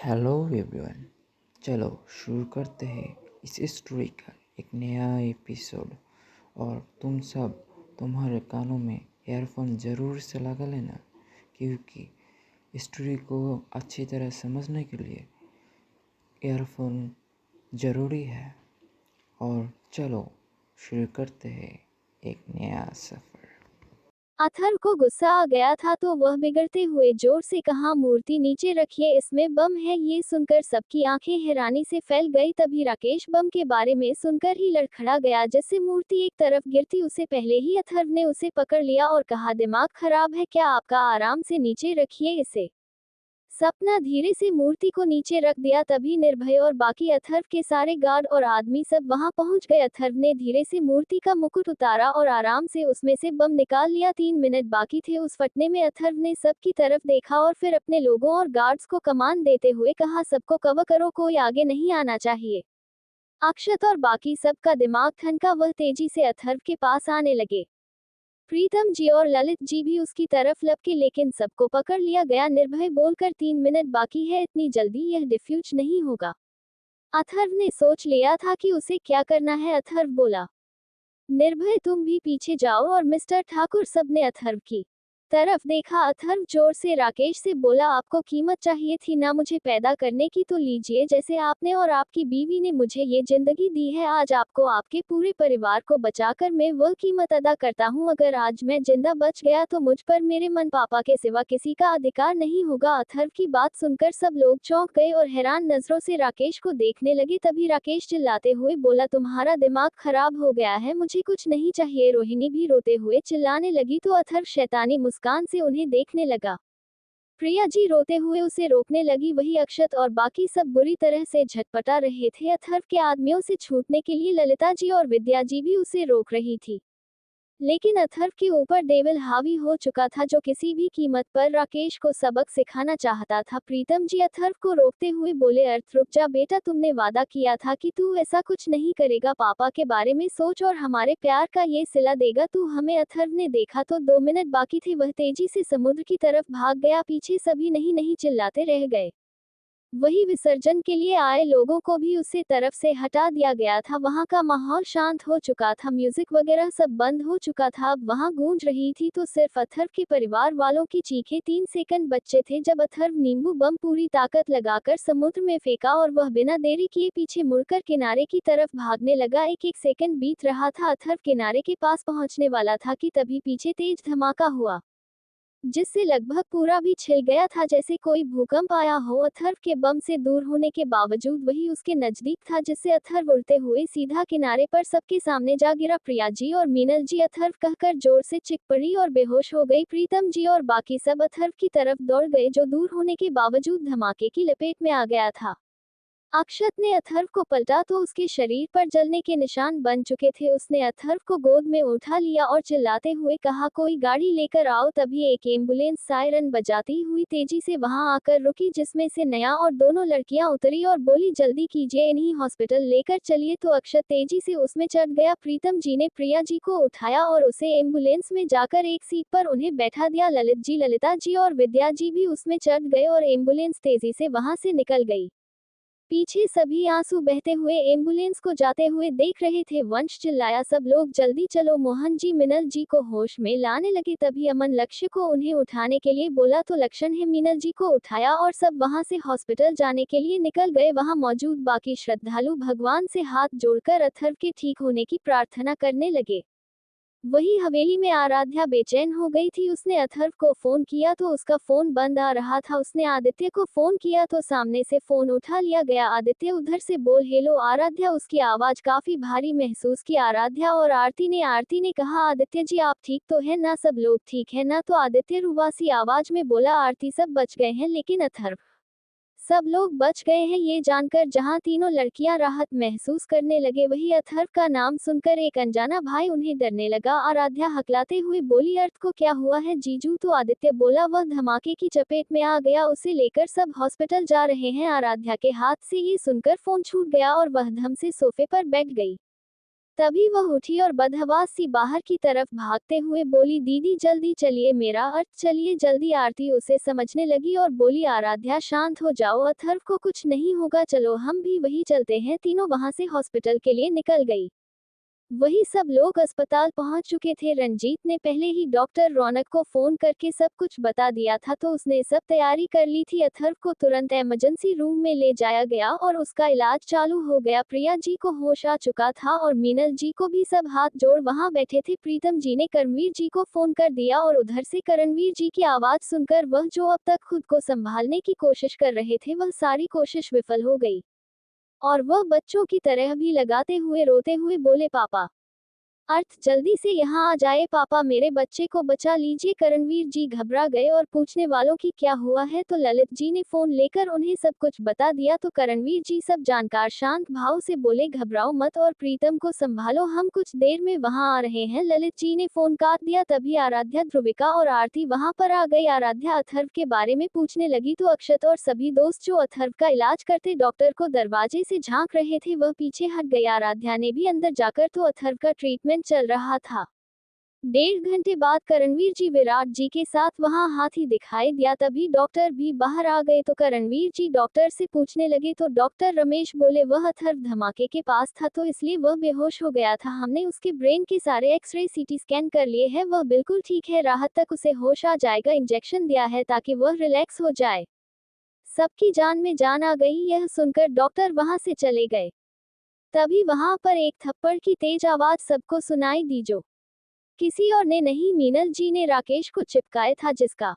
Hello everyone. चलो शुरू करते हैं इस स्टोरी का एक नया एपिसोड। और तुम सब तुम्हारे कानों में ईयरफोन ज़रूर से लगा लेना, क्योंकि स्टोरी को अच्छी तरह समझने के लिए ईयरफोन ज़रूरी है। और चलो शुरू करते हैं एक नया सफ़र। अथर्व को गुस्सा आ गया था तो वह बिगड़ते हुए जोर से कहा, मूर्ति नीचे रखिए, इसमें बम है। ये सुनकर सबकी आंखें हैरानी से फैल गई। तभी राकेश बम के बारे में सुनकर ही लड़खड़ा गया, जिससे मूर्ति एक तरफ गिरती उससे पहले ही अथर्व ने उसे पकड़ लिया और कहा, दिमाग खराब है क्या आपका? आराम से नीचे रखिए इसे। सपना धीरे से मूर्ति को नीचे रख दिया। तभी निर्भय और बाकी अथर्व के सारे गार्ड और आदमी सब वहां पहुंच गए। अथर्व ने धीरे से मूर्ति का मुकुट उतारा और आराम से उसमें से बम निकाल लिया। 3 मिनट बाकी थे उस फटने में। अथर्व ने सबकी तरफ देखा और फिर अपने लोगों और गार्ड्स को कमान देते हुए कहा, सबको कवर करो, कोई आगे नहीं आना चाहिए। अक्षत और बाकी सबका दिमाग ठनका। वह तेजी से अथर्व के पास आने लगे। प्रीतम जी और ललित जी भी उसकी तरफ लपके, लेकिन सबको पकड़ लिया गया। निर्भय बोलकर, 3 मिनट बाकी है, इतनी जल्दी यह डिफ्यूज नहीं होगा। अथर्व ने सोच लिया था कि उसे क्या करना है। अथर्व बोला, निर्भय तुम भी पीछे जाओ। और मिस्टर ठाकुर, सबने अथर्व की तरफ देखा। अथर्व जोर से राकेश से बोला, आपको कीमत चाहिए थी ना मुझे पैदा करने की, तो लीजिए। जैसे आपने और आपकी बीवी ने मुझे ये जिंदगी दी है, आज आपको आपके पूरे परिवार को बचाकर मैं वह कीमत अदा करता हूँ। अगर आज मैं जिंदा बच गया तो मुझ पर मेरे मन पापा के सिवा किसी का अधिकार नहीं होगा। अथर्व की बात सुनकर सब लोग चौंक गए और हैरान नजरों से राकेश को देखने लगे। तभी राकेश चिल्लाते हुए बोला, तुम्हारा दिमाग खराब हो गया है, मुझे कुछ नहीं चाहिए। रोहिणी भी रोते हुए चिल्लाने लगी तो अथर्व शैतानी मुस्कान से उन्हें देखने लगा। प्रिया जी रोते हुए उसे रोकने लगी। वही अक्षत और बाकी सब बुरी तरह से झटपटा रहे थे। अथर्व के आदमियों से छूटने के लिए ललिता जी और विद्या जी भी उसे रोक रही थी, लेकिन अथर्व के ऊपर डेविल हावी हो चुका था, जो किसी भी कीमत पर राकेश को सबक सिखाना चाहता था। प्रीतम जी अथर्व को रोकते हुए बोले, अर्थ रुक जा बेटा, तुमने वादा किया था कि तू ऐसा कुछ नहीं करेगा। पापा के बारे में सोच और हमारे प्यार का ये सिला देगा तू हमें। अथर्व ने देखा तो 2 मिनट बाकी थे। वह तेजी से समुद्र की तरफ भाग गया। पीछे सभी नहीं नहीं चिल्लाते रह गए। वही विसर्जन के लिए आए लोगों को भी उसे तरफ से हटा दिया गया था। वहां का माहौल शांत हो चुका था, म्यूजिक वगैरह सब बंद हो चुका था। अब वहां गूंज रही थी तो सिर्फ अथर्व के परिवार वालों की चीखें। 3 सेकंड बच्चे थे जब अथर्व नींबू बम पूरी ताकत लगाकर समुद्र में फेंका और वह बिना देरी किए पीछे मुड़कर किनारे की तरफ भागने लगा। एक एक सेकंड बीत रहा था, अथर्व किनारे के पास पहुंचने वाला था कि तभी पीछे तेज धमाका हुआ, जिससे लगभग पूरा भी छिल गया था, जैसे कोई भूकंप आया हो। अथर्व के बम से दूर होने के बावजूद वही उसके नजदीक था, जिससे अथर्व उड़ते हुए सीधा किनारे पर सबके सामने जा गिरा। प्रिया जी और मीनल जी अथर्व कहकर जोर से चिक पड़ी और बेहोश हो गई। प्रीतम जी और बाकी सब अथर्व की तरफ दौड़ गए, जो दूर होने के बावजूद धमाके की लपेट में आ गया था। अक्षत ने अथर्व को पलटा तो उसके शरीर पर जलने के निशान बन चुके थे। उसने अथर्व को गोद में उठा लिया और चिल्लाते हुए कहा, कोई गाड़ी लेकर आओ। तभी एक एम्बुलेंस सायरन बजाती हुई तेजी से वहां आकर रुकी, जिसमें से नया और दोनों लड़कियां उतरी और बोली, जल्दी कीजिए, इन्हीं हॉस्पिटल लेकर चलिए। तो अक्षत तेजी से उसमें चढ़ गया। प्रीतम जी ने प्रिया जी को उठाया और उसे एम्बुलेंस में जाकर एक सीट पर उन्हें बैठा दिया। ललित जी, ललिता जी और विद्या जी भी उसमें चढ़ गए और एम्बुलेंस तेजी से वहां से निकल गई। पीछे सभी आंसू बहते हुए एम्बुलेंस को जाते हुए देख रहे थे। वंश चिल्लाया, सब लोग जल्दी चलो। मोहन जी मिनल जी को होश में लाने लगे। तभी अमन लक्ष्य को उन्हें उठाने के लिए बोला तो लक्षण है मिनल जी को उठाया और सब वहां से हॉस्पिटल जाने के लिए निकल गए। वहां मौजूद बाकी श्रद्धालु भगवान से हाथ जोड़कर अथर्व के ठीक होने की प्रार्थना करने लगे। वही हवेली में आराध्या बेचैन हो गई थी। उसने अथर्व को फोन किया तो उसका फोन बंद आ रहा था। उसने आदित्य को फोन किया तो सामने से फोन उठा लिया गया। आदित्य उधर से बोल, हेलो आराध्या। उसकी आवाज काफी भारी महसूस की आराध्या और आरती ने कहा, आदित्य जी आप ठीक तो है ना, सब लोग ठीक है ना? तो आदित्य रुबासी आवाज में बोला, आरती सब बच गए हैं, लेकिन अथर्व? सब लोग बच गए हैं ये जानकर जहां तीनों लड़कियां राहत महसूस करने लगे, वही अथर्व का नाम सुनकर एक अनजाना भाई उन्हें डरने लगा। आराध्या हकलाते हुए बोली, अर्थ को क्या हुआ है जीजू? तो आदित्य बोला, वह धमाके की चपेट में आ गया, उसे लेकर सब हॉस्पिटल जा रहे हैं। आराध्या के हाथ से ये सुनकर फोन छूट गया और वह धम से सोफे पर बैठ गई। तभी वह उठी और बदहवास सी बाहर की तरफ भागते हुए बोली, दीदी जल्दी चलिए, मेरा अर्थ चलिए जल्दी। आरती उसे समझने लगी और बोली, आराध्या शांत हो जाओ, अथर्व को कुछ नहीं होगा, चलो हम भी वही चलते हैं। तीनों वहां से हॉस्पिटल के लिए निकल गई। वही सब लोग अस्पताल पहुंच चुके थे। रंजीत ने पहले ही डॉक्टर रौनक को फोन करके सब कुछ बता दिया था, तो उसने सब तैयारी कर ली थी। अथर्व को तुरंत इमरजेंसी रूम में ले जाया गया और उसका इलाज चालू हो गया। प्रिया जी को होश आ चुका था और मीनल जी को भी। सब हाथ जोड़ वहां बैठे थे। प्रीतम जी ने करणवीर जी को फोन कर दिया और उधर से करणवीर जी की आवाज सुनकर वह जो अब तक खुद को संभालने की कोशिश कर रहे थे, वह सारी कोशिश विफल हो गई और वह बच्चों की तरह भी लगाते हुए रोते हुए बोले, पापा अर्थ जल्दी से यहाँ आ जाए, पापा मेरे बच्चे को बचा लीजिए। करणवीर जी घबरा गए और पूछने वालों की क्या हुआ है, तो ललित जी ने फोन लेकर उन्हें सब कुछ बता दिया। तो करणवीर जी सब जानकार शांत भाव से बोले, घबराओ मत और प्रीतम को संभालो, हम कुछ देर में वहां आ रहे हैं। ललित जी ने फोन काट दिया। तभी आराध्या, ध्रुविका और आरती वहां पर आ गई। आराध्या अथर्व के बारे में पूछने लगी तो अक्षत और सभी दोस्त जो अथर्व का इलाज करते डॉक्टर को दरवाजे से झांक रहे थे, वह पीछे हट गए। आराध्या ने भी अंदर जाकर तो अथर्व का ट्रीटमेंट चल रहा था। 1.5 घंटे बाद करणवीर जी विराट जी के साथ वहां हाथी दिखाई दिया। तभी डॉक्टर भी बाहर आ गए तो करणवीर जी डॉक्टर से पूछने लगे, तो डॉक्टर रमेश बोले, वह अथर्व धमाके के पास था तो इसलिए वह बेहोश हो गया था। हमने उसके ब्रेन के सारे एक्सरे सीटी स्कैन कर लिए हैं, वह बिल्कुल ठीक है, राहत तक उसे होश आ जाएगा। इंजेक्शन दिया है ताकि वह रिलैक्स हो जाए। सबकी जान में जान आ गई। यह सुनकर डॉक्टर वहां से चले गए। तभी वहां पर एक थप्पड़ की तेज आवाज सबको सुनाई दी, जो किसी और ने नहीं, मीनल जी ने राकेश को चिपकाया था, जिसका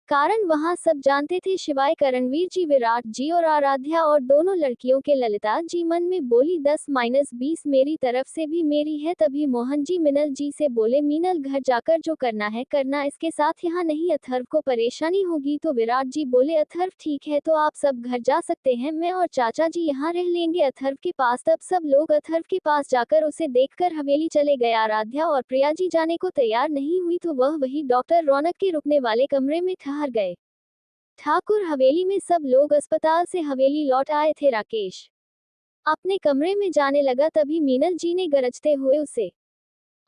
कारण वहां सब जानते थे शिवाय करणवीर जी, विराट जी और आराध्या और दोनों लड़कियों के। ललिता जी मन में बोली, 10-20 मेरी तरफ से भी मेरी है। तभी मोहन जी मिनल जी से बोले, मीनल घर जाकर जो करना है करना, इसके साथ यहाँ नहीं, अथर्व को परेशानी होगी। तो विराट जी बोले, अथर्व ठीक है तो आप सब घर जा सकते हैं, मैं और चाचा जी यहाँ रह लेंगे अथर्व के पास। तब सब लोग अथर्व के पास जाकर उसे देखकर हवेली चले गए। आराध्या और प्रिया जी जाने को तैयार नहीं हुई तो वह वही डॉक्टर रौनक के रुकने वाले कमरे में ठहर गए। ठाकुर हवेली में सब लोग अस्पताल से हवेली लौट आए थे। राकेश अपने कमरे में जाने लगा, तभी मीनल जी ने गरजते हुए उसे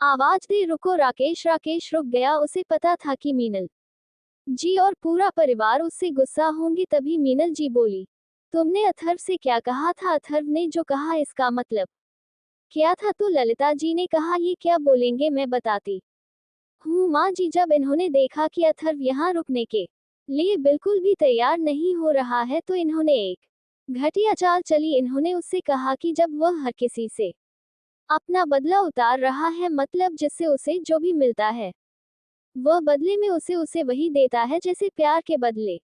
आवाज दे, रुको राकेश। राकेश रुक गया। उसे पता था कि मीनल जी और पूरा परिवार उससे गुस्सा होंगे। तभी मीनल जी बोली, तुमने अथर्व से क्या कहा था? अथर्व ने जो कहा इसका मतलब क्या था? तो ललिता जी ने कहा, ये क्या बोलेंगे, मैं बताती हूँ माँ जी। जब इन्होंने देखा कि अथर्व यहाँ रुकने के लिए बिल्कुल भी तैयार नहीं हो रहा है तो इन्होंने एक घटिया चाल चली। इन्होंने उससे कहा कि जब वह हर किसी से अपना बदला उतार रहा है, मतलब जिससे उसे जो भी मिलता है वह बदले में उसे उसे वही देता है, जैसे प्यार के बदले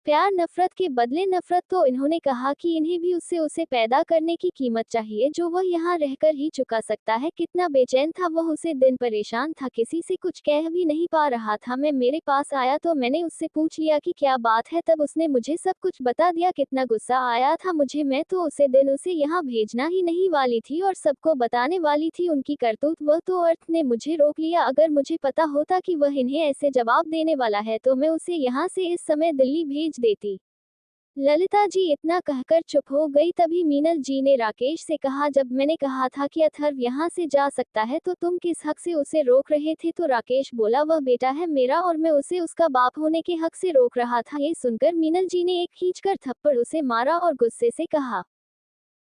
प्यार, नफरत के बदले नफरत। तो इन्होंने कहा कि इन्हें भी उससे उसे पैदा करने की कीमत चाहिए जो वह यहाँ रहकर ही चुका सकता है। कितना बेचैन था वह, उसे दिन परेशान था, किसी से कुछ कह भी नहीं पा रहा था। मैं मेरे पास आया तो मैंने उससे पूछ लिया कि क्या बात है, तब उसने मुझे सब कुछ बता दिया। कितना गुस्सा आया था मुझे, मैं तो उसे दिन उसे यहाँ भेजना ही नहीं वाली थी और सबको बताने वाली थी उनकी करतूत। वह तो अर्थ ने मुझे रोक लिया। अगर मुझे पता होता कि वह इन्हें ऐसे जवाब देने वाला है तो मैं उसे यहाँ से इस समय दिल्ली भेज देती। ललिता जी इतना कहकर चुप हो गई। तभी मीनल जी ने राकेश से कहा, जब मैंने कहा था कि अथर्व यहाँ से जा सकता है तो तुम किस हक से उसे रोक रहे थे? तो राकेश बोला, वह बेटा है मेरा और मैं उसे उसका बाप होने के हक से रोक रहा था। ये सुनकर मीनल जी ने एक खींचकर थप्पड़ उसे मारा और गुस्से से कहा,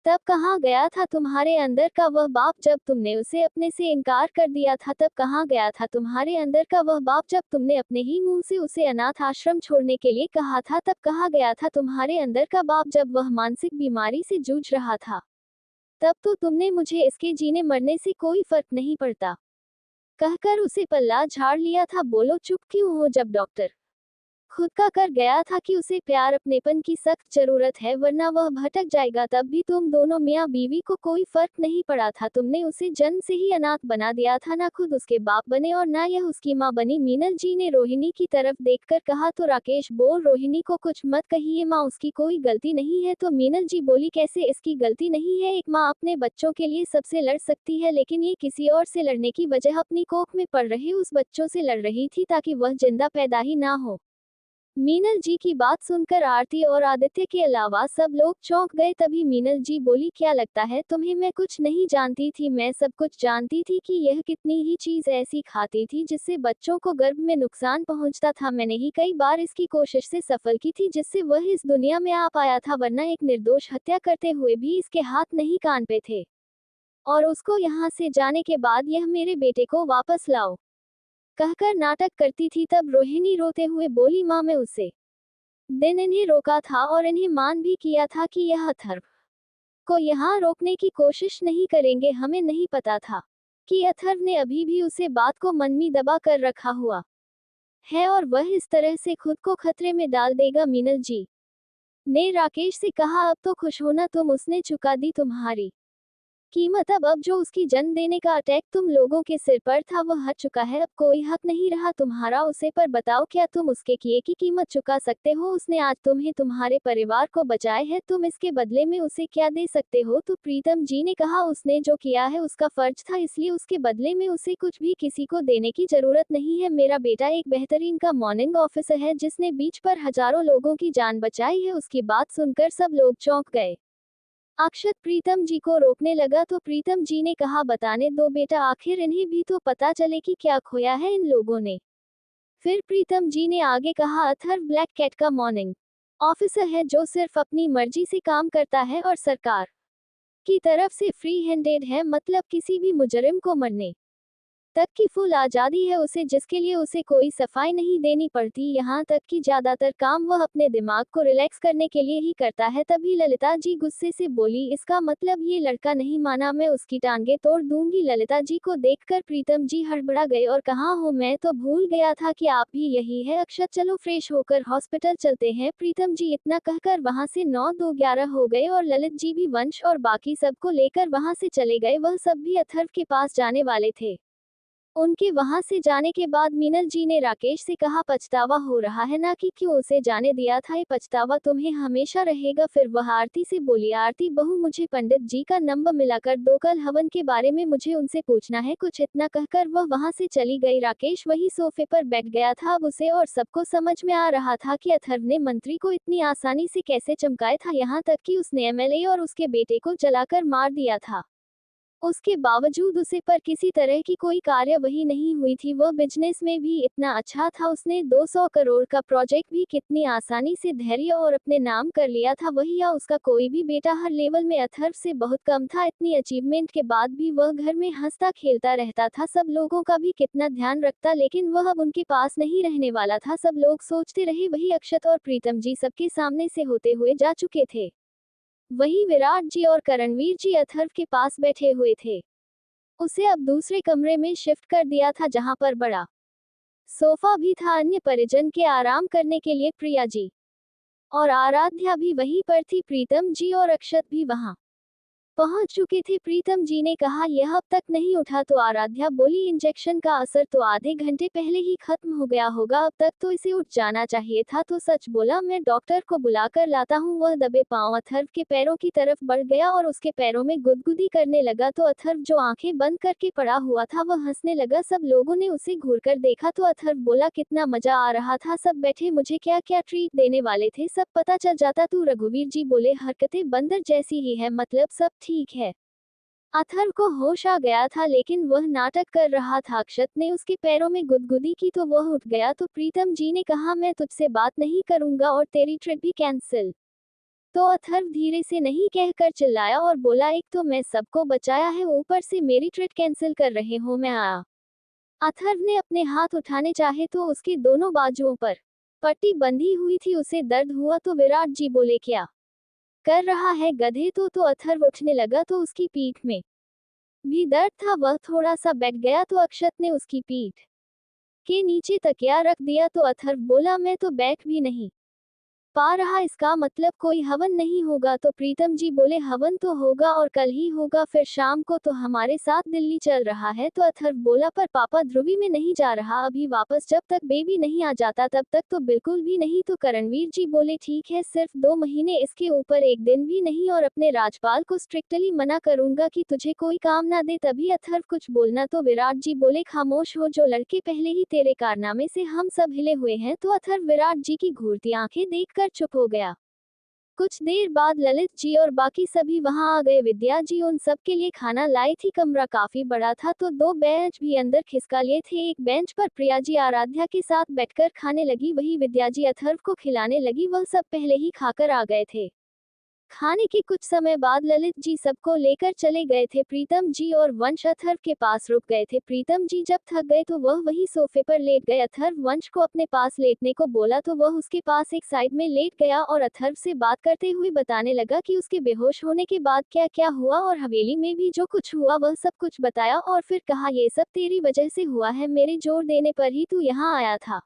तब कहाँ गया था तुम्हारे अंदर का वह बाप जब तुमने उसे अपने से इनकार कर दिया था? तब कहाँ गया था तुम्हारे अंदर का वह बाप जब तुमने अपने ही मुंह से उसे अनाथ आश्रम छोड़ने के लिए कहा था? तब कहाँ गया था तुम्हारे अंदर का बाप जब वह मानसिक बीमारी से जूझ रहा था? तब तो तुमने मुझे इसके जीने मरने से कोई फर्क नहीं पड़ता कहकर उसे पल्ला झाड़ लिया था। बोलो चुप क्यों हो? जब डॉक्टर खुद का कर गया था कि उसे प्यार अपनेपन की सख्त जरूरत है वरना वह भटक जाएगा, तब भी तुम दोनों मियाँ बीवी को कोई फर्क नहीं पड़ा था। तुमने उसे जन्म से ही अनाथ बना दिया था, ना खुद उसके बाप बने और ना यह उसकी माँ बनी। मीनल जी ने रोहिणी की तरफ देखकर कहा। तो राकेश बोल, रोहिणी को कुछ मत कहिए माँ, उसकी कोई गलती नहीं है। तो मीनल जी बोली, कैसे इसकी गलती नहीं है? एक माँ अपने बच्चों के लिए सबसे लड़ सकती है, लेकिन ये किसी और से लड़ने की बजाय अपनी कोख में पड़ रहे उस बच्चों से लड़ रही थी ताकि वह जिंदा पैदा ही ना हो। मीनल जी की बात सुनकर आरती और आदित्य के अलावा सब लोग चौंक गए। तभी मीनल जी बोली, क्या लगता है तुम्हें मैं कुछ नहीं जानती थी? मैं सब कुछ जानती थी कि यह कितनी ही चीज ऐसी खाती थी जिससे बच्चों को गर्भ में नुकसान पहुंचता था। मैंने ही कई बार इसकी कोशिश से सफल की थी जिससे वह इस दुनिया में आ पाया था, वरना एक निर्दोष हत्या करते हुए भी इसके हाथ नहीं कान पे थे। और उसको यहाँ से जाने के बाद यह मेरे बेटे को वापस लाओ कहकर नाटक करती थी। तब रोहिणी रोते हुए बोली, माँ मैं उसे दिन इन्हें रोका था और इन्हें मान भी किया था कि यह अथर्व को यहाँ रोकने की कोशिश नहीं करेंगे। हमें नहीं पता था कि अथर्व ने अभी भी उसे बात को मन में दबा कर रखा हुआ है और वह इस तरह से खुद को खतरे में डाल देगा। मीनल जी ने राकेश से कहा, अब तो खुश होना तुम, उसने चुका दी तुम्हारी कीमत। अब जो उसकी जन्म देने का अटैक तुम लोगों के सिर पर था वह हट चुका है। अब कोई हक नहीं रहा तुम्हारा उसे पर। बताओ क्या तुम उसके किए की कीमत चुका सकते हो? उसने आज तुम्हें तुम्हारे परिवार को बचाए है, तुम इसके बदले में उसे क्या दे सकते हो? तो प्रीतम जी ने कहा, उसने जो किया है उसका फर्ज था, इसलिए उसके बदले में उसे कुछ भी किसी को देने की जरूरत नहीं है। मेरा बेटा एक बेहतरीन का मॉर्निंग ऑफिसर है जिसने बीच पर हजारों लोगों की जान बचाई है। उसकी बात सुनकर सब लोग चौंक गए। अक्षत प्रीतम जी को रोकने लगा तो प्रीतम जी ने कहा, बताने दो बेटा, आखिर इन्हें भी तो पता चले कि क्या खोया है इन लोगों ने। फिर प्रीतम जी ने आगे कहा, अथर्व ब्लैक कैट का मॉर्निंग ऑफिसर है जो सिर्फ अपनी मर्जी से काम करता है और सरकार की तरफ से फ्री हैंडेड है, मतलब किसी भी मुजरिम को मरने तक की फुल आजादी है उसे, जिसके लिए उसे कोई सफाई नहीं देनी पड़ती। यहाँ तक कि ज्यादातर काम वह अपने दिमाग को रिलैक्स करने के लिए ही करता है। तभी ललिता जी गुस्से से बोली, इसका मतलब ये लड़का नहीं माना, मैं उसकी टांगे तोड़ दूंगी। ललिता जी को देखकर प्रीतम जी हड़बड़ा गए और कहा, हो मैं तो भूल गया था कि आप भी यही है। अक्षत चलो फ्रेश होकर हॉस्पिटल चलते हैं। प्रीतम जी इतना कहकर वहां से 9-2-11 हो गए और ललित जी भी वंश और बाकी सबको लेकर वहां से चले गए। वह सब भी अथर्व के पास जाने वाले थे। उनके वहां से जाने के बाद मीनल जी ने राकेश से कहा, पछतावा हो रहा है ना कि क्यों उसे जाने दिया था? ये पछतावा तुम्हें हमेशा रहेगा। फिर वह आरती से बोली, आरती बहू मुझे पंडित जी का नंबर मिलाकर दो, कल हवन के बारे में मुझे उनसे पूछना है कुछ। इतना कहकर वह वहां से चली गई। राकेश वही सोफे पर बैठ गया था। अब उसे और सबको समझ में आ रहा था कि अथर्व ने मंत्री को इतनी आसानी से कैसे चमकाया था, यहाँ तक कि उसने एमएलए और उसके बेटे को जलाकर मार दिया था। उसके बावजूद उसे पर किसी तरह की कोई कार्यवाही नहीं हुई थी। वह बिजनेस में भी इतना अच्छा था, उसने 200 करोड़ का प्रोजेक्ट भी कितनी आसानी से धैर्य और अपने नाम कर लिया था। वही या उसका कोई भी बेटा हर लेवल में अथर्व से बहुत कम था। इतनी अचीवमेंट के बाद भी वह घर में हंसता खेलता रहता था, सब लोगों का भी कितना ध्यान रखता, लेकिन वह अब उनके पास नहीं रहने वाला था। सब लोग सोचते रहे वही अक्षत और प्रीतम जी सबके सामने से होते हुए जा चुके थे। वही विराट जी और करणवीर जी अथर्व के पास बैठे हुए थे। उसे अब दूसरे कमरे में शिफ्ट कर दिया था जहां पर बड़ा सोफा भी था अन्य परिजन के आराम करने के लिए। प्रिया जी और आराध्या भी वहीं पर थी। प्रीतम जी और अक्षत भी वहां पहुंच चुके थे। प्रीतम जी ने कहा, यह अब तक नहीं उठा तो आराध्या बोली, इंजेक्शन का असर तो आधे घंटे पहले ही खत्म हो गया होगा, अब तक तो इसे उठ जाना चाहिए था। तो सच बोला, मैं डॉक्टर को बुलाकर लाता हूँ। वह दबे पांव अथर्व के पैरों की तरफ बढ़ गया और उसके पैरों में गुदगुदी करने लगा। तो अथर्व जो आंखें बंद करके पड़ा हुआ था वह हंसने लगा। सब लोगों ने उसे घूरकर देखा तो अथर्व बोला, कितना मजा आ रहा था, सब बैठे मुझे क्या क्या ट्रीट देने वाले थे, सब पता चल जाता। तू रघुवीर जी बोले, हरकतें बंदर जैसी ही है, मतलब सब ठीक है। अथर्व को होश आ गया था लेकिन वह नाटक कर रहा था। अक्षत ने उसके पैरों में गुदगुदी की तो वह उठ गया। तो प्रीतम जी ने कहा, मैं तुझसे बात नहीं करूंगा और तेरी ट्रिप भी कैंसिल। तो अथर्व धीरे से नहीं कहकर चिल्लाया और बोला, एक तो मैं सबको बचाया है, ऊपर से मेरी ट्रिप कैंसिल कर रहे हो? मैं आया। अथर्व ने अपने हाथ उठाने चाहे तो उसके दोनों बाजुओं पर पट्टी बंधी हुई थी, उसे दर्द हुआ। तो विराट जी बोले, क्या कर रहा है गधे? तो अथर्व उठने लगा तो उसकी पीठ में भी दर्द था। वह थोड़ा सा बैठ गया तो अक्षत ने उसकी पीठ के नीचे तकिया रख दिया। तो अथर्व बोला, मैं तो बैठ भी नहीं पा रहा, इसका मतलब कोई हवन नहीं होगा। तो प्रीतम जी बोले हवन तो होगा और कल ही होगा, फिर शाम को तो हमारे साथ दिल्ली चल रहा है। तो अथर्व बोला पर पापा ध्रुवी में नहीं जा रहा अभी वापस, जब तक बेबी नहीं आ जाता तब तक तो बिल्कुल भी नहीं। तो करणवीर जी बोले ठीक है, सिर्फ 2 महीने, इसके ऊपर एक दिन भी नहीं, और अपने राजपाल को स्ट्रिक्टली मना करूंगा कि तुझे कोई काम ना दे। तभी अथर्व कुछ बोलना तो विराट जी बोले खामोश हो, जो लड़के पहले ही तेरे कारनामे से हम सब हिले हुए हैं। तो अथर्व विराट जी की घूरती आंखें देखकर चुप हो गया। कुछ देर बाद ललित जी और बाकी सभी वहां आ गए। विद्या जी उन सब के लिए खाना लाई थी। कमरा काफी बड़ा था तो 2 बेंच भी अंदर खिसका लिए थे। एक बेंच पर प्रिया जी आराध्या के साथ बैठकर खाने लगी, वही विद्या जी अथर्व को खिलाने लगी। वह सब पहले ही खाकर आ गए थे। खाने के कुछ समय बाद ललित जी सबको लेकर चले गए थे। प्रीतम जी और वंश अथर्व के पास रुक गए थे। प्रीतम जी जब थक गए तो वह वही सोफे पर लेट गए। अथर्व वंश को अपने पास लेटने को बोला तो वह उसके पास एक साइड में लेट गया और अथर्व से बात करते हुए बताने लगा कि उसके बेहोश होने के बाद क्या क्या हुआ और हवेली में भी जो कुछ हुआ वह सब कुछ बताया। और फिर कहा ये सब तेरी वजह से हुआ है, मेरे जोर देने पर ही तू यहाँ आया था,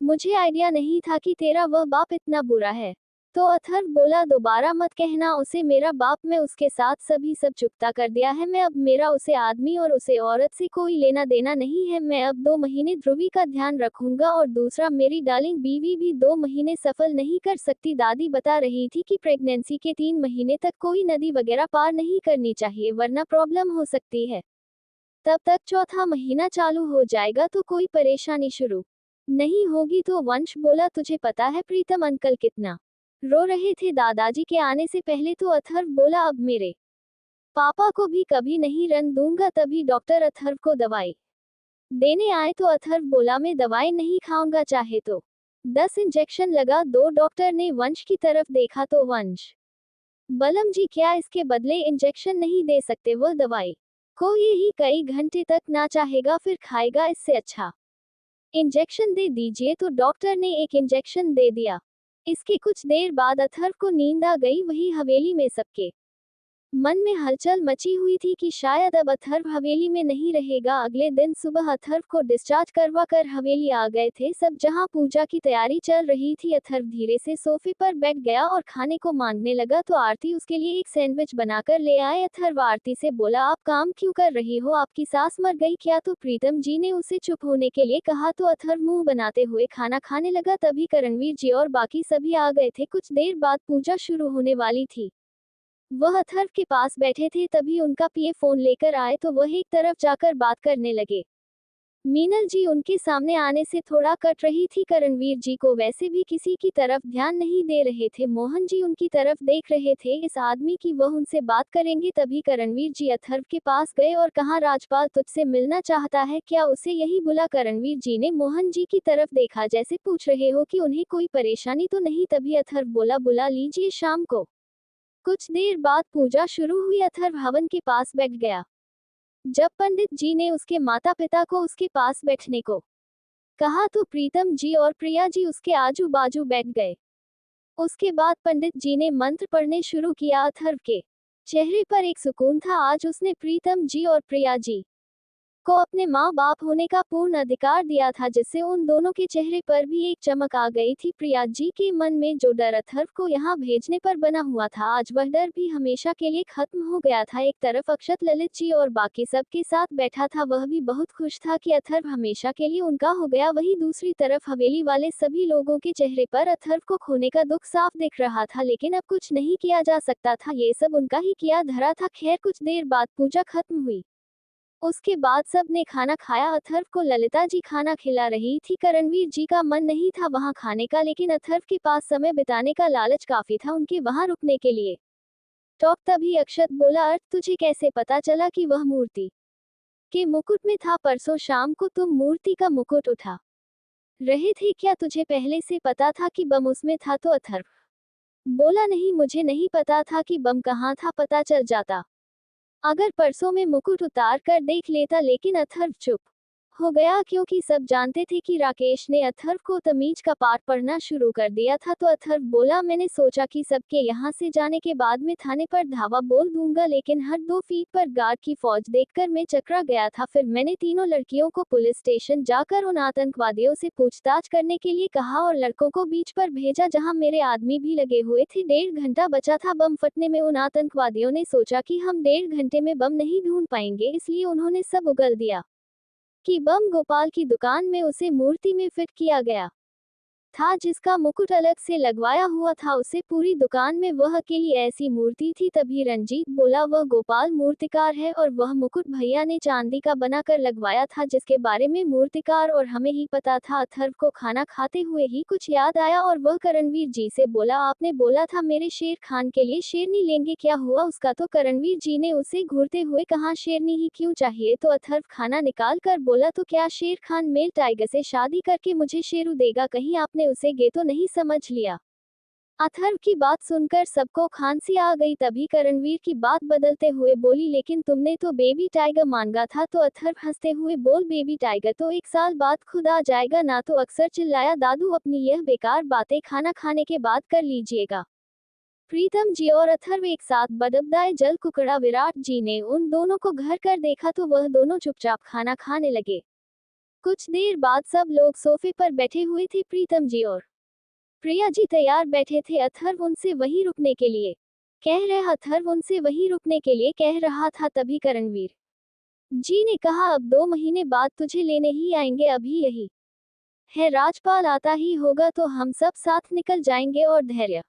मुझे आइडिया नहीं था कि तेरा वह बाप इतना बुरा है। तो अथर्व बोला दोबारा मत कहना उसे मेरा बाप, मैं उसके साथ सभी सब चुकता कर दिया है। मैं अब मेरा उसे आदमी और उसे औरत से कोई लेना देना नहीं है। मैं अब 2 महीने ध्रुवी का ध्यान रखूंगा, और दूसरा मेरी डार्लिंग बीवी भी 2 महीने सफल नहीं कर सकती। दादी बता रही थी कि प्रेगनेंसी के 3 महीने तक कोई नदी वगैरह पार नहीं करनी चाहिए वरना प्रॉब्लम हो सकती है। तब तक चौथा महीना चालू हो जाएगा तो कोई परेशानी शुरू नहीं होगी। तो वंश बोला तुझे पता है प्रीतम अंकल कितना रो रहे थे दादाजी के आने से पहले। तो अथर्व बोला अब मेरे पापा को भी कभी नहीं रन दूंगा। तभी डॉक्टर अथर्व को दवाई देने आए तो अथर्व बोला मैं दवाई नहीं खाऊंगा, चाहे तो 10 इंजेक्शन लगा दो। डॉक्टर ने वंश की तरफ देखा तो वंश बलम जी क्या इसके बदले इंजेक्शन नहीं दे सकते, वह दवाई को यही कई घंटे तक ना चाहेगा फिर खाएगा, इससे अच्छा इंजेक्शन दे दीजिए। तो डॉक्टर ने एक इंजेक्शन दे दिया। इसके कुछ देर बाद अथर्व को नींद आ गई। वही हवेली में सबके मन में हलचल मची हुई थी कि शायद अब अथर्व हवेली में नहीं रहेगा। अगले दिन सुबह अथर्व को डिस्चार्ज करवा कर हवेली आ गए थे सब, जहां पूजा की तैयारी चल रही थी। अथर्व धीरे से सोफे पर बैठ गया और खाने को मांगने लगा तो आरती उसके लिए एक सैंडविच बनाकर ले आए। अथर्व आरती से बोला आप काम क्यों कर रही हो, आपकी सास मर गई क्या? तो प्रीतम जी ने उसे चुप होने के लिए कहा तो अथर्व मुंह बनाते हुए खाना खाने लगा। तभी करणवीर जी और बाकी सभी आ गए थे। कुछ देर बाद पूजा शुरू होने वाली थी। वह अथर्व के पास बैठे थे तभी उनका पीए फोन लेकर आए तो वह एक तरफ जाकर बात करने लगे। मीनल जी उनके सामने आने से थोड़ा कट रही थी। करणवीर जी को वैसे भी किसी की तरफ ध्यान नहीं दे रहे थे। मोहन जी उनकी तरफ देख रहे थे इस आदमी की, वह उनसे बात करेंगे। तभी करणवीर जी अथर्व के पास गए और कहा राजपाल तुझसे मिलना चाहता है क्या, उसे यही बुला। करणवीर जी ने मोहन जी की तरफ देखा जैसे पूछ रहे हो कि उन्हें कोई परेशानी तो नहीं। तभी अथर्व बोला बुला लीजिए शाम को। कुछ देर बाद पूजा शुरू हुई। अथर्व हवन के पास बैठ गया। जब पंडित जी ने उसके माता पिता को उसके पास बैठने को कहा तो प्रीतम जी और प्रिया जी उसके आजू बाजू बैठ गए। उसके बाद पंडित जी ने मंत्र पढ़ने शुरू किया। अथर्व के चेहरे पर एक सुकून था। आज उसने प्रीतम जी और प्रिया जी को अपने माँ बाप होने का पूर्ण अधिकार दिया था, जिससे उन दोनों के चेहरे पर भी एक चमक आ गई थी। प्रिया जी के मन में जो डर अथर्व को यहाँ भेजने पर बना हुआ था, आज वह डर भी हमेशा के लिए खत्म हो गया था। एक तरफ अक्षत ललित जी और बाकी सब के साथ बैठा था, वह भी बहुत खुश था कि अथर्व हमेशा के लिए उनका हो गया। वही दूसरी तरफ हवेली वाले सभी लोगों के चेहरे पर अथर्व को खोने का दुख साफ दिख रहा था, लेकिन अब कुछ नहीं किया जा सकता था, ये सब उनका ही किया धरा था। खैर कुछ देर बाद पूजा खत्म हुई। उसके बाद सब ने खाना खाया। अथर्व को ललिता जी खाना खिला रही थी। करणवीर जी का मन नहीं था वहां खाने का, लेकिन अथर्व के पास समय बिताने का लालच काफी था उनके वहां रुकने के लिए। टॉप तभी अक्षत बोला अर्थ तुझे कैसे पता चला कि वह मूर्ति के मुकुट में था? परसों शाम को तुम मूर्ति का मुकुट उठा रहे थे, क्या तुझे पहले से पता था कि बम उसमें था? तो अथर्व बोला नहीं, मुझे नहीं पता था कि बम कहाँ था, पता चल जाता अगर परसों में मुकुट उतार कर देख लेता। लेकिन अथर्व चुप हो गया, क्योंकि सब जानते थे कि राकेश ने अथर्व को तमीज का पाठ पढ़ना शुरू कर दिया था। तो अथर्व बोला, मैंने सोचा कि सबके यहाँ से जाने के बाद मैं थाने पर धावा बोल दूंगा, लेकिन हर 2 फीट पर गार्ड की फौज देखकर मैं चकरा गया था। फिर मैंने तीनों लड़कियों को पुलिस स्टेशन जाकर उन आतंकवादियों से पूछताछ करने के लिए कहा और लड़कों को बीच पर भेजा जहाँ मेरे आदमी भी लगे हुए थे। 1.5 घंटा बचा था बम फटने में। उन आतंकवादियों ने सोचा कि हम 1.5 घंटे में बम नहीं ढूंढ पाएंगे, इसलिए उन्होंने सब उगल दिया कि बम गोपाल की दुकान में उसे मूर्ति में फिट किया गया था, जिसका मुकुट अलग से लगवाया हुआ था। उसे पूरी दुकान में वह अकेली ऐसी मूर्ति थी। तभी रंजीत बोला, वह गोपाल मूर्तिकार है और वह मुकुट भैया ने चांदी का बनाकर लगवाया था, जिसके बारे में मूर्तिकार और हमें ही पता था। अथर्व को खाना खाते हुए ही कुछ याद आया और वह करणवीर जी से बोला, आपने बोला था मेरे शेर खान के लिए शेरनी लेंगे, क्या हुआ उसका? तो करणवीर जी ने उसे घूरते हुए कहा, शेरनी ही क्यों चाहिए? तो अथर्व खाना निकाल कर बोला, तो क्या शेर खान मेल टाइगर से शादी करके मुझे शेरू देगा? कहीं आपने उसे गे तो नहीं समझ लिया? अथर्व की बात सुनकर सबको खांसी आ गई। तभी करणवीर की बात बदलते हुए बोली, लेकिन तुमने तो बेबी टाइगर मांगा था। तो अथर्व हंसते हुए बोल, बेबी टाइगर तो 1 साल बाद खुद आ जाएगा ना। तो अक्सर चिल्लाया, दादू अपनी यह बेकार बातें खाना खाने के बाद कर लीजिएगा। प्रीतम जी और अथर्व एक साथ बदबदाए जल कुकड़ा। विराट जी ने उन दोनों को घर कर देखा तो वह दोनों चुपचाप खाना खाने लगे। कुछ देर बाद सब लोग सोफे पर बैठे हुए थे। प्रीतम जी और प्रिया जी तैयार बैठे थे। अथर्व उनसे वहीं रुकने के लिए कह रहा था। तभी करणवीर जी ने कहा, अब 2 महीने बाद तुझे लेने ही आएंगे, अभी यही है, राजपाल आता ही होगा तो हम सब साथ निकल जाएंगे। और धैर्य,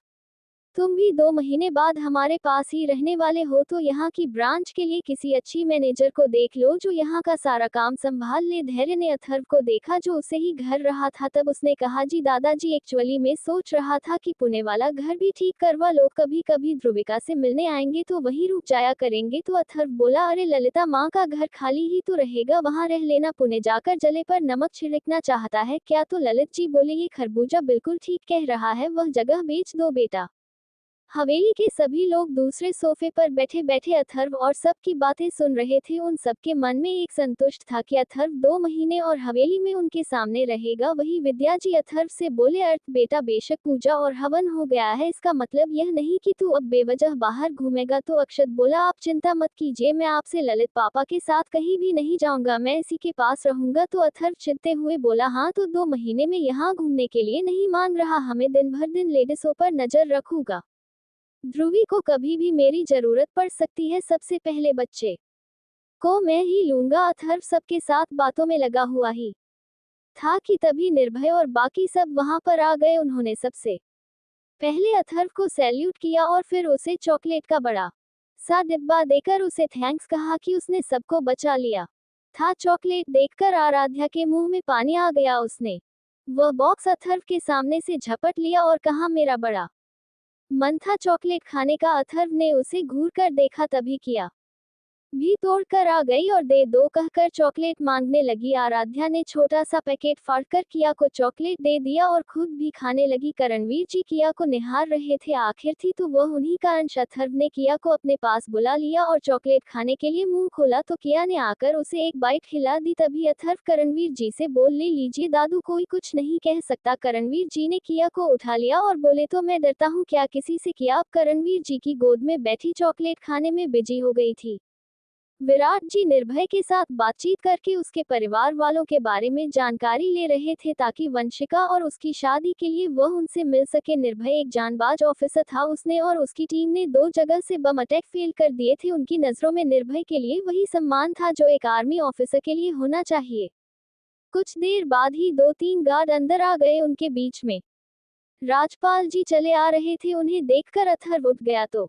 तुम भी 2 महीने बाद हमारे पास ही रहने वाले हो, तो यहाँ की ब्रांच के लिए किसी अच्छी मैनेजर को देख लो जो यहाँ का सारा काम संभाल ले। धैर्य ने अथर्व को देखा जो उसे ही घर रहा था। तब उसने कहा, जी दादाजी, एक्चुअली मैं सोच रहा था कि पुणे वाला घर भी ठीक करवा लो, कभी कभी ध्रुविका से मिलने आएंगे तो वहीं रुक जाया करेंगे। तो अथर्व बोला, अरे ललिता माँ का घर खाली ही तो रहेगा, वहाँ रह लेना, पुणे जाकर जले पर नमक छिड़कना चाहता है क्या? तो ललित जी बोले, ये खरबूजा बिल्कुल ठीक कह रहा है, वह जगह बेच दो बेटा। हवेली के सभी लोग दूसरे सोफे पर बैठे बैठे अथर्व और सब की बातें सुन रहे थे। उन सबके मन में एक संतुष्ट था कि अथर्व 2 महीने और हवेली में उनके सामने रहेगा। वही विद्या जी अथर्व से बोले, अर्थ बेटा, बेशक पूजा और हवन हो गया है, इसका मतलब यह नहीं कि तू अब बेवजह बाहर घूमेगा। तो अक्षत बोला, आप चिंता मत कीजिए, मैं आपसे ललित पापा के साथ कहीं भी नहीं जाऊंगा, मैं इसी के पास रहूंगा। तो अथर्व चिढ़ते हुए बोला, हाँ तो 2 महीने में यहाँ घूमने के लिए नहीं मान रहा, हमें दिन भर दिन लेडीजों पर नजर रखूंगा, ध्रुवी को कभी भी मेरी जरूरत पड़ सकती है, सबसे पहले बच्चे को मैं ही लूंगा। अथर्व सबके साथ बातों में लगा हुआ ही था कि तभी निर्भय और बाकी सब वहां पर आ गए। उन्होंने सबसे पहले अथर्व को सैल्यूट किया और फिर उसे चॉकलेट का बड़ा सा डिब्बा देकर उसे थैंक्स कहा कि उसने सबको बचा लिया था। चॉकलेट देखकर आराध्या के मुंह में पानी आ गया। उसने वह बॉक्स अथर्व के सामने से झपट लिया और कहा, मेरा बड़ा मन था चॉकलेट खाने का। अथर्व ने उसे घूर कर देखा, तभी किया भी तोड़ कर आ गई और दे दो कहकर चॉकलेट मांगने लगी। आराध्या ने छोटा सा पैकेट फाड़कर किया को चॉकलेट दे दिया और खुद भी खाने लगी। करणवीर जी किया को निहार रहे थे, आखिर थी तो वह उन्हीं का अंश। अथर्व ने किया को अपने पास बुला लिया और चॉकलेट खाने के लिए मुंह खोला तो किया ने आकर उसे एक बाइट खिला दी। तभी अथर्व करणवीर जी से बोल, ले लीजिए दादू, कोई कुछ नहीं कह सकता। करणवीर जी ने किया को उठा लिया और बोले, तो मैं डरता हूँ क्या किसी से? किया अब करणवीर जी की गोद में बैठी चॉकलेट खाने में बिजी हो गई थी। विराट जी निर्भय के साथ बातचीत करके उसके परिवार वालों के बारे में जानकारी ले रहे थे ताकि वंशिका और उसकी शादी के लिए वह उनसे मिल सके। निर्भय एक जानबाज ऑफिसर था, उसने और उसकी टीम ने 2 जगह से बम अटैक फेल कर दिए थे। उनकी नजरों में निर्भय के लिए वही सम्मान था जो एक आर्मी ऑफिसर के लिए होना चाहिए। कुछ देर बाद ही 2-3 गार्ड अंदर आ गए उनके बीच में राजपाल जी चले आ रहे थे। उन्हें देखकर अथर्व उठ गया तो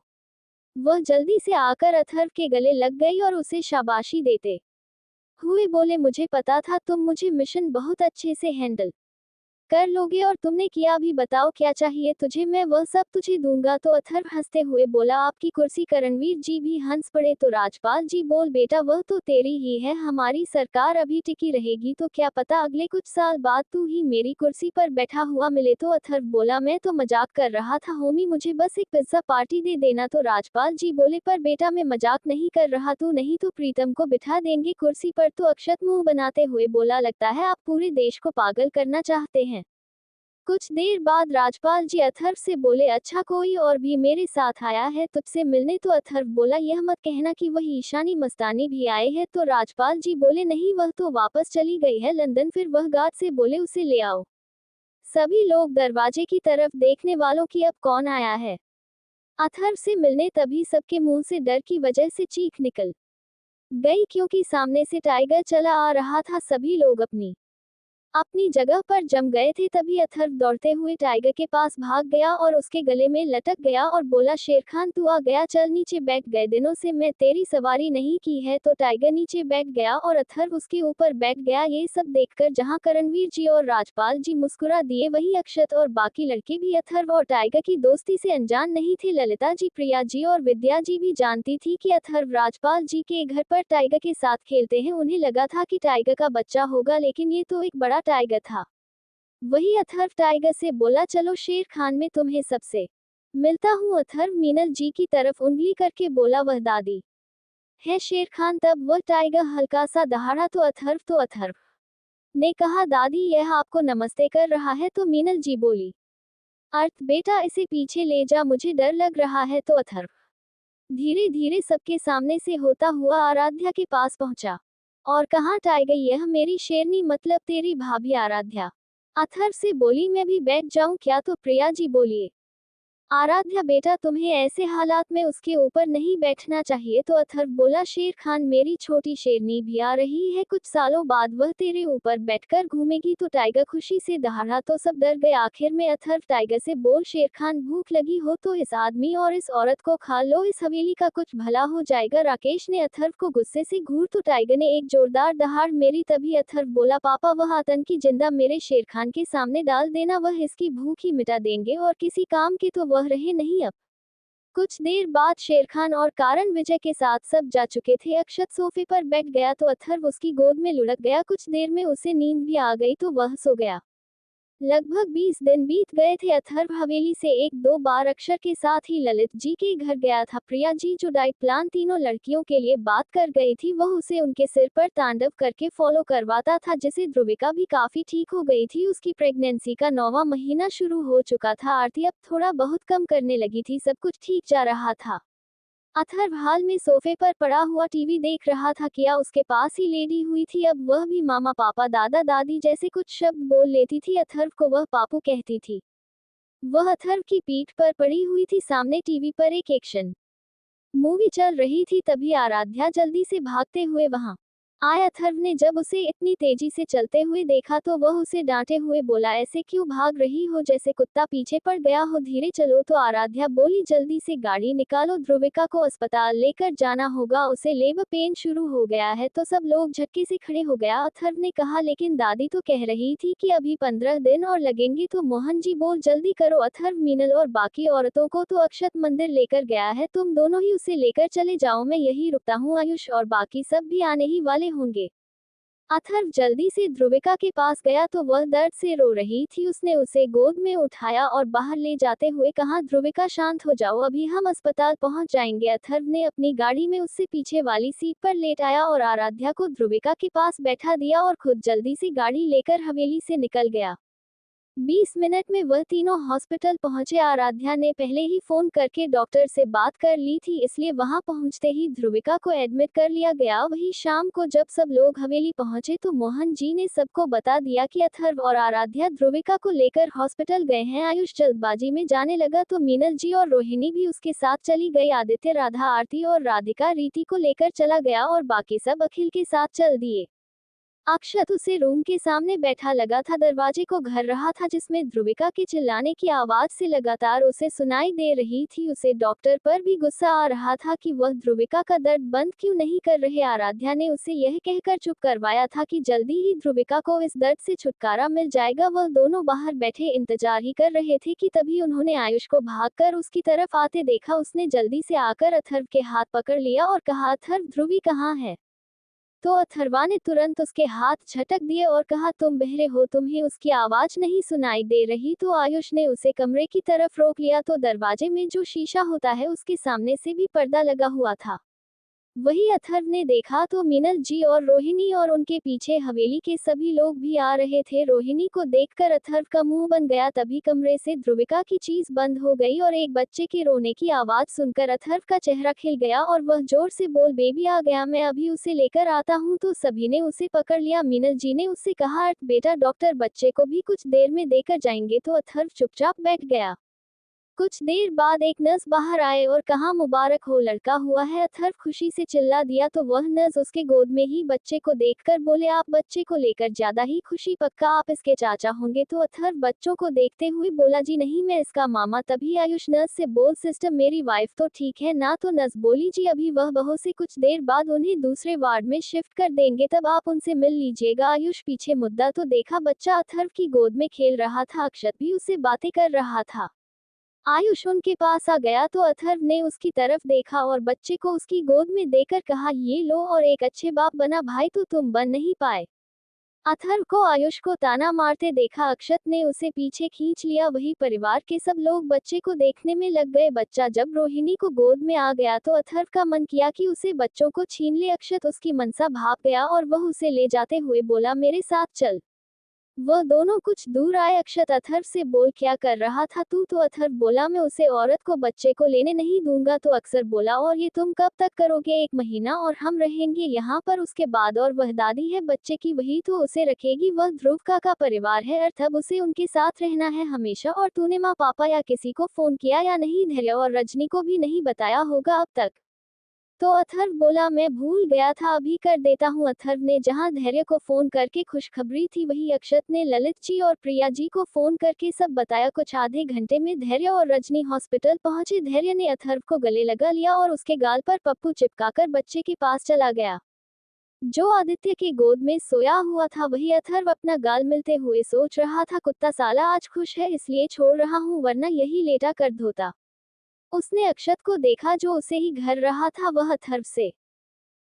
वह जल्दी से आकर अथर्व के गले लग गई और उसे शाबाशी देते हुए बोले, मुझे पता था तुम मुझे मिशन बहुत अच्छे से हैंडल कर लोगे और तुमने किया भी, बताओ क्या चाहिए तुझे, मैं वह सब तुझे दूंगा। तो अथर्व हंसते हुए बोला, आपकी कुर्सी। करणवीर जी भी हंस पड़े। तो राजपाल जी बोल, बेटा वह तो तेरी ही है, हमारी सरकार अभी टिकी रहेगी तो क्या पता अगले कुछ साल बाद तू ही मेरी कुर्सी पर बैठा हुआ मिले। तो अथर्व बोला, मैं तो मजाक कर रहा था होमी, मुझे बस एक पिज्जा पार्टी दे देना। तो राजपाल जी बोले, पर बेटा मैं मजाक नहीं कर रहा, तू नहीं तो प्रीतम को बिठा देंगे कुर्सी पर। तो अक्षत मुंह बनाते हुए बोला, लगता है आप पूरे देश को पागल करना चाहते हैं। कुछ देर बाद राजपाल जी अथर्व से बोले, अच्छा कोई और भी मेरे साथ आया है तुझसे मिलने। तो अथर्व बोला, यह मत कहना कि वह ईशानी मस्तानी भी आए हैं। तो राजपाल जी बोले, नहीं वह तो वापस चली गई है लंदन। फिर वह गार्ड से बोले, उसे ले आओ। सभी लोग दरवाजे की तरफ देखने वालों की अब कौन आया है अथर्व से मिलने। तभी सबके मुंह से डर की वजह से चीख निकल गई, क्योंकि सामने से टाइगर चला आ रहा था। सभी लोग अपनी अपनी जगह पर जम गए थे। तभी अथर्व दौड़ते हुए टाइगर के पास भाग गया और उसके गले में लटक गया और बोला, शेरखान तू आ गया, चल नीचे बैठ। गए दिनों से मैं तेरी सवारी नहीं की है। तो टाइगर नीचे बैठ गया और अथर्व उसके ऊपर बैठ गया। ये सब देखकर जहां करणवीर जी और राजपाल जी मुस्कुरा दिए, वहीं अक्षत और बाकी लड़के भी अथर्व और टाइगर की दोस्ती से अनजान नहीं थे। ललिता जी, प्रिया जी और विद्या जी भी जानती थी कि अथर्व राजपाल जी के घर पर टाइगर के साथ खेलते हैं। उन्हें लगा था कि टाइगर का बच्चा होगा, लेकिन ये तो एक बड़ा टाइगर था। वही अथर्व टाइगर से बोला, चलो शेर खान, में तुम्हें सबसे मिलता हूँ। अथर्व मीनल जी की तरफ उंगली करके बोला, वह दादी है शेर खान। तब वह टाइगर हल्का सा दहाड़ा। तो अथर्व ने कहा, दादी यह आपको नमस्ते कर रहा है। तो मीनल जी बोली, अर्थ बेटा इसे पीछे ले जा, मुझे डर लग रहा है। तो अथर्व धीरे धीरे सबके सामने से होता हुआ आराध्या के पास पहुंचा और कहा, टाइगर यह मेरी शेरनी, मतलब तेरी भाभी आराध्या। अथर्व से बोली, मैं भी बैठ जाऊं क्या? तो प्रिया जी बोलिए, आराध्या बेटा तुम्हें ऐसे हालात में उसके ऊपर नहीं बैठना चाहिए। तो अथर्व बोला, शेर खान मेरी छोटी शेरनी भी आ रही है, कुछ सालों बाद वह तेरे ऊपर बैठकर घूमेगी। तो टाइगर खुशी से दहाड़ा। तो सब डर गए। आखिर में अथर्व टाइगर से बोल, शेर खान भूख लगी हो तो इस आदमी और इस औरत को खा लो, इस हवेली का कुछ भला हो जाएगा। राकेश ने अथर्व को गुस्से से घूर। तो टाइगर ने एक जोरदार दहाड़ मेरी। तभी अथर्व बोला, पापा वह आतंकी जिंदा मेरे शेर खान के सामने डाल देना, वह इसकी भूख ही मिटा देंगे और किसी काम के तो वह रहे नहीं अब। कुछ देर बाद शेरखान और कारण विजय के साथ सब जा चुके थे। अक्षत सोफे पर बैठ गया तो अथर्व उसकी गोद में लुढ़क गया। कुछ देर में उसे नींद भी आ गई तो वह सो गया। लगभग 20 दिन बीत गए थे। अथर्व हवेली से एक दो बार अक्षर के साथ ही ललित जी के घर गया था। प्रिया जी जो डाइट प्लान तीनों लड़कियों के लिए बात कर गई थी, वह उसे उनके सिर पर तांडव करके फॉलो करवाता था, जिसे ध्रुविका भी काफी ठीक हो गई थी। उसकी प्रेगनेंसी का 9वां महीना शुरू हो चुका था। आरती अब थोड़ा बहुत कम करने लगी थी, सब कुछ ठीक जा रहा था। अथर्व हाल में सोफे पर पड़ा हुआ टीवी देख रहा था। किया उसके पास ही लेटी हुई थी। अब वह भी मामा पापा दादा दादी जैसे कुछ शब्द बोल लेती थी। अथर्व को वह पापू कहती थी। वह अथर्व की पीठ पर पड़ी हुई थी। सामने टीवी पर एक एक्शन मूवी चल रही थी। तभी आराध्या जल्दी से भागते हुए वहां आए। अथर्व ने जब उसे इतनी तेजी से चलते हुए देखा तो वह उसे डांटे हुए बोला, ऐसे क्यों भाग रही हो, जैसे कुत्ता पीछे पड़ गया हो, धीरे चलो। तो आराध्या बोली, जल्दी से गाड़ी निकालो, ध्रुविका को अस्पताल लेकर जाना होगा, उसे लेबर पेन शुरू हो गया है। तो सब लोग झटके से खड़े हो गया। अथर्व ने कहा, लेकिन दादी तो कह रही थी कि अभी 15 दिन और लगेंगे। तो मोहन जी बोल, जल्दी करो। अथर्व मीनल और बाकी औरतों को तो अक्षत मंदिर लेकर गया है, तुम दोनों ही उसे लेकर चले जाओ, मैं यही रुकता हूँ, आयुष और बाकी सब भी आने ही वाले होंगे। अथर्व जल्दी से ध्रुविका के पास गया तो वह दर्द से रो रही थी। उसने उसे गोद में उठाया और बाहर ले जाते हुए कहा, ध्रुविका शांत हो जाओ, अभी हम अस्पताल पहुंच जाएंगे। अथर्व ने अपनी गाड़ी में उससे पीछे वाली सीट पर लेटाया और आराध्या को ध्रुविका के पास बैठा दिया और खुद जल्दी से गाड़ी लेकर हवेली से निकल गया। 20 मिनट में वह तीनों हॉस्पिटल पहुंचे। आराध्या ने पहले ही फोन करके डॉक्टर से बात कर ली थी, इसलिए वहां पहुंचते ही ध्रुविका को एडमिट कर लिया गया। वही शाम को जब सब लोग हवेली पहुंचे तो मोहन जी ने सबको बता दिया कि अथर्व और आराध्या ध्रुविका को लेकर हॉस्पिटल गए हैं। आयुष जल्दबाजी में जाने लगा तो मीनल जी और रोहिणी भी उसके साथ चली गई। आदित्य, राधा, आरती और राधिका रीति को लेकर चला गया और बाकी सब अखिल के साथ चल दिए। अक्षत उसे रूम के सामने बैठा लगा था, दरवाजे को घर रहा था जिसमें ध्रुविका के चिल्लाने की आवाज से लगातार उसे सुनाई दे रही थी। उसे डॉक्टर पर भी गुस्सा आ रहा था कि वह ध्रुविका का दर्द बंद क्यों नहीं कर रहे। आराध्या ने उसे यह कहकर चुप करवाया था कि जल्दी ही ध्रुविका को इस दर्द से छुटकारा मिल जाएगा। वह दोनों बाहर बैठे इंतजार ही कर रहे थे कि तभी उन्होंने आयुष को भागकर उसकी तरफ आते देखा। उसने जल्दी से आकर अथर्व के हाथ पकड़ लिया और कहा, अथर्व, ध्रुवी कहाँ है? तो अथर्वा ने तुरंत उसके हाथ झटक दिए और कहा, तुम बहरे हो, तुम्हें उसकी आवाज नहीं सुनाई दे रही? तो आयुष ने उसे कमरे की तरफ रोक लिया तो दरवाजे में जो शीशा होता है उसके सामने से भी पर्दा लगा हुआ था। वही अथर्व ने देखा तो मीनल जी और रोहिणी और उनके पीछे हवेली के सभी लोग भी आ रहे थे। रोहिणी को देखकर अथर्व का मुंह बन गया। तभी कमरे से ध्रुविका की चीज बंद हो गई और एक बच्चे के रोने की आवाज सुनकर अथर्व का चेहरा खिल गया और वह जोर से बोल, बेबी आ गया, मैं अभी उसे लेकर आता हूँ। तो सभी ने उसे पकड़ लिया। मीनल जी ने उससे कहा, बेटा, डॉक्टर बच्चे को भी कुछ देर में देकर जाएंगे। तो अथर्व चुपचाप बैठ गया। कुछ देर बाद एक नर्स बाहर आए और कहा, मुबारक हो, लड़का हुआ है। अथर्व खुशी से चिल्ला दिया तो वह नर्स उसके गोद में ही बच्चे को देखकर बोले, आप बच्चे को लेकर ज्यादा ही खुशी, पक्का आप इसके चाचा होंगे? तो अथर्व बच्चों को देखते हुए बोला, जी नहीं, मैं इसका मामा। तभी आयुष नर्स से बोल, सिस्टर मेरी वाइफ तो ठीक है ना? तो नर्स बोली, जी अभी वह बहू से कुछ देर बाद उन्हें दूसरे वार्ड में शिफ्ट कर देंगे, तब आप उनसे मिल लीजिएगा। आयुष पीछे मुद्दा तो देखा, बच्चा अथर्व की गोद में खेल रहा था। अक्षत भी उससे बातें कर रहा था। आयुष उनके पास आ गया तो अथर्व ने उसकी तरफ देखा और बच्चे को उसकी गोद में देकर कहा, ये लो, और एक अच्छे बाप बना भाई तो तुम बन नहीं पाए। अथर्व को आयुष को ताना मारते देखा अक्षत ने उसे पीछे खींच लिया। वही परिवार के सब लोग बच्चे को देखने में लग गए। बच्चा जब रोहिणी को गोद में आ गया तो अथर्व का मन किया कि उसे बच्चों को छीन ले। अक्षत उसकी मनसा भाप गया और वह उसे ले जाते हुए बोला, मेरे साथ चल। वह दोनों कुछ दूर आए। अक्षत अथर्व से बोल, क्या कर रहा था तू? तो अथर्व बोला, मैं उसे औरत को बच्चे को लेने नहीं दूंगा। तो अक्षर बोला, और ये तुम कब तक करोगे? 1 महीना और हम रहेंगे यहाँ पर, उसके बाद? और वह दादी है बच्चे की, वही तो उसे रखेगी। वह ध्रुव का परिवार है, अर्थब उसे उनके साथ रहना है हमेशा। और तूने माँ पापा या किसी को फोन किया या नहीं? धैर्य और रजनी को भी नहीं बताया होगा अब तक? तो अथर्व बोला, मैं भूल गया था, अभी कर देता हूँ। अथर्व ने जहां धैर्य को फोन करके खुशखबरी थी, वही अक्षत ने ललित जी और प्रिया जी को फोन करके सब बताया। कुछ आधे घंटे में धैर्य और रजनी हॉस्पिटल पहुंचे। धैर्य ने अथर्व को गले लगा लिया और उसके गाल पर पप्पू चिपकाकर बच्चे के पास चला गया जो आदित्य के गोद में सोया हुआ था। वही अथर्व अपना गाल मिलते हुए सोच रहा था, कुत्ता साला आज खुश है इसलिए छोड़ रहा हूँ, वरना यही लेटा कर धोता। उसने अक्षत को देखा जो उसे ही घर रहा था। वह अथर्व से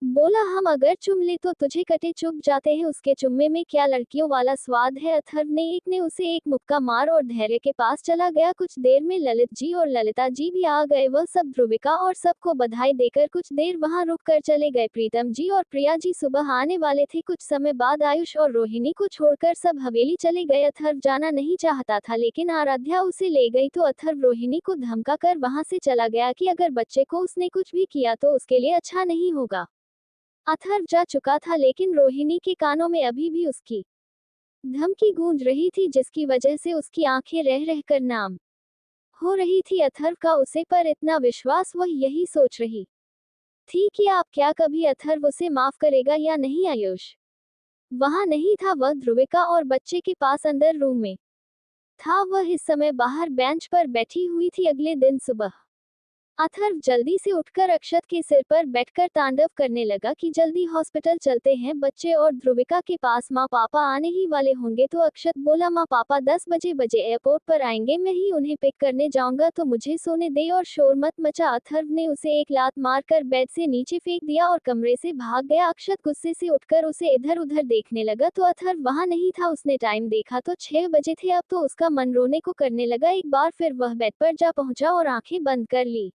बोला, हम अगर चुम ले तो तुझे कटे चुभ जाते हैं, उसके चुम्मे में क्या लड़कियों वाला स्वाद है? अथर्व ने एक ने उसे एक मुक्का मार और धैर्य के पास चला गया। कुछ देर में ललित जी और ललिता जी भी आ गए। वह सब ध्रुविका और सबको बधाई देकर कुछ देर वहां रुक कर चले गए। प्रीतम जी और प्रिया जी सुबह आने वाले थे। कुछ समय बाद आयुष और रोहिणी को छोड़कर सब हवेली चले गए। अथर्व जाना नहीं चाहता था लेकिन आराध्या उसे ले गई तो अथर्व रोहिणी को धमका कर वहां से चला गया कि अगर बच्चे को उसने कुछ भी किया तो उसके लिए अच्छा नहीं होगा। अथर्व जा चुका था लेकिन रोहिणी के कानों में अभी भी उसकी धमकी गूंज रही थी, जिसकी वजह से उसकी आंखें रह रहकर नाम हो रही थी अथर्व का उसे पर इतना विश्वास। वह यही सोच रही थी कि आप क्या कभी अथर्व उसे माफ करेगा या नहीं? आयुष वहां नहीं था, वह ध्रुविका और बच्चे के पास अंदर रूम में था। वह इस समय बाहर बेंच पर बैठी हुई थी। अगले दिन सुबह अथर्व जल्दी से उठकर अक्षत के सिर पर बैठकर तांडव करने लगा कि जल्दी हॉस्पिटल चलते हैं, बच्चे और ध्रुविका के पास माँ पापा आने ही वाले होंगे। तो अक्षत बोला, माँ पापा 10 बजे एयरपोर्ट पर आएंगे, मैं ही उन्हें पिक करने जाऊंगा, तो मुझे सोने दे और शोर मत मचा। अथर्व ने उसे एक लात मारकर बेड से नीचे फेंक दिया और कमरे से भाग गया। अक्षत गुस्से से उठकर उसे इधर उधर देखने लगा तो अथर्व वहां नहीं था। उसने टाइम देखा तो 6 बजे थे। अब तो उसका मन रोने को करने लगा। एक बार फिर वह बेड पर जा पहुंचा और आंखें बंद कर ली।